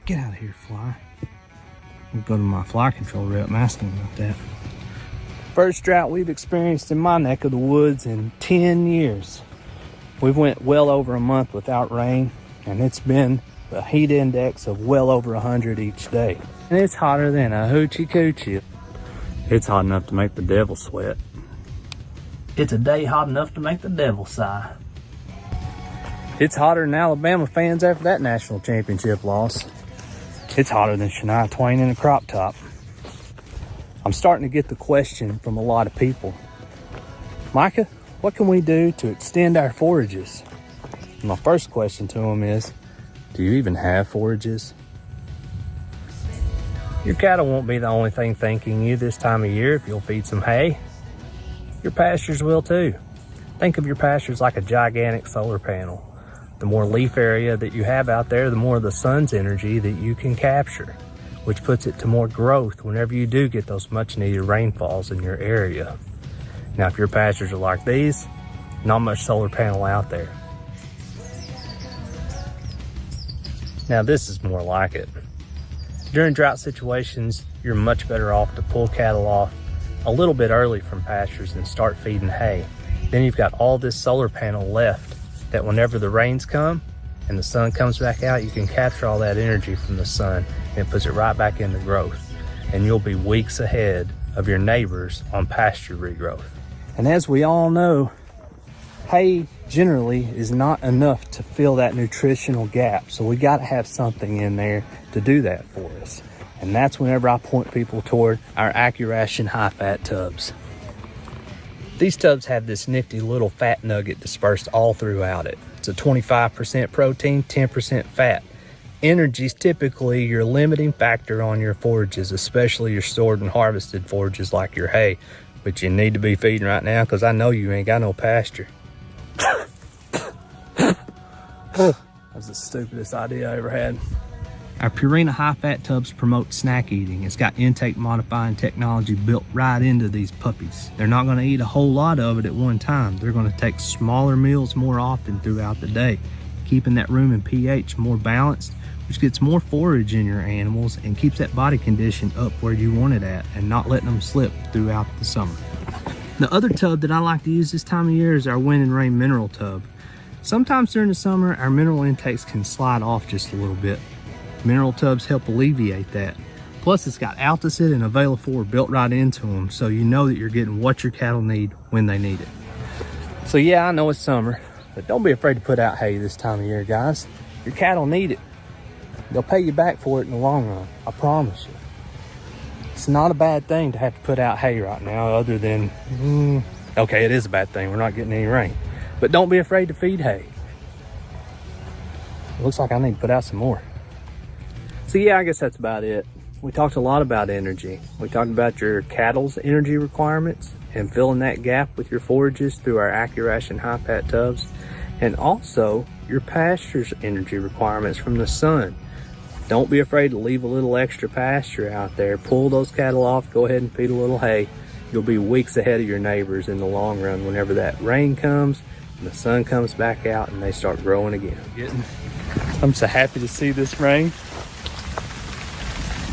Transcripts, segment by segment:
Get out of here, fly. I'll go to my fly control rep and ask him about that. First drought we've experienced in my neck of the woods in 10 years. We've went well over a month without rain, and it's been a heat index of well over 100 each day. And it's hotter than a hoochie coochie. It's hot enough to make the devil sweat. It's a day hot enough to make the devil sigh. It's hotter than Alabama fans after that national championship loss. It's hotter than Shania Twain in a crop top. I'm starting to get the question from a lot of people. Micah, what can we do to extend our forages? And my first question to them is, do you even have forages? Your cattle won't be the only thing thanking you this time of year if you'll feed some hay. Your pastures will too. Think of your pastures like a gigantic solar panel. The more leaf area that you have out there, the more of the sun's energy that you can capture, which puts it to more growth whenever you do get those much needed rainfalls in your area. Now, if your pastures are like these, not much solar panel out there. Now, this is more like it. During drought situations, you're much better off to pull cattle off a little bit early from pastures and start feeding hay. Then you've got all this solar panel left that whenever the rains come and the sun comes back out, you can capture all that energy from the sun and it puts it right back into growth. And you'll be weeks ahead of your neighbors on pasture regrowth. And as we all know, hay generally is not enough to fill that nutritional gap. So we got to have something in there to do that for us. And that's whenever I point people toward our AccuRation high-fat tubs. These tubs have this nifty little fat nugget dispersed all throughout it. It's a 25% protein, 10% fat. Energy is typically your limiting factor on your forages, especially your stored and harvested forages like your hay. But you need to be feeding right now because I know you ain't got no pasture. That was the stupidest idea I ever had. Our Purina high-fat tubs promote snack eating. It's got intake modifying technology built right into these puppies. They're not going to eat a whole lot of it at one time. They're going to take smaller meals more often throughout the day, keeping that rumen pH more balanced, which gets more forage in your animals and keeps that body condition up where you want it at and not letting them slip throughout the summer. The other tub that I like to use this time of year is our wind and rain mineral tub. Sometimes during the summer, our mineral intakes can slide off just a little bit. Mineral tubs help alleviate that. Plus, it's got Alticid and Availafor built right into them, so you know that you're getting what your cattle need when they need it. So yeah, I know it's summer, but don't be afraid to put out hay this time of year, guys. Your cattle need it. They'll pay you back for it in the long run, I promise you. It's not a bad thing to have to put out hay right now, other than, okay, it is a bad thing. We're not getting any rain. But don't be afraid to feed hay. It looks like I need to put out some more. So yeah, I guess that's about it. We talked a lot about energy. We talked about your cattle's energy requirements and filling that gap with your forages through our AccuRation high-fat tubs, and also your pasture's energy requirements from the sun. Don't be afraid to leave a little extra pasture out there. Pull those cattle off, go ahead and feed a little hay. You'll be weeks ahead of your neighbors in the long run whenever that rain comes and the sun comes back out and they start growing again. I'm so happy to see this rain.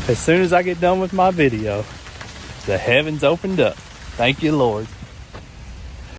As soon as I get done with my video, the heavens opened up. Thank you, Lord.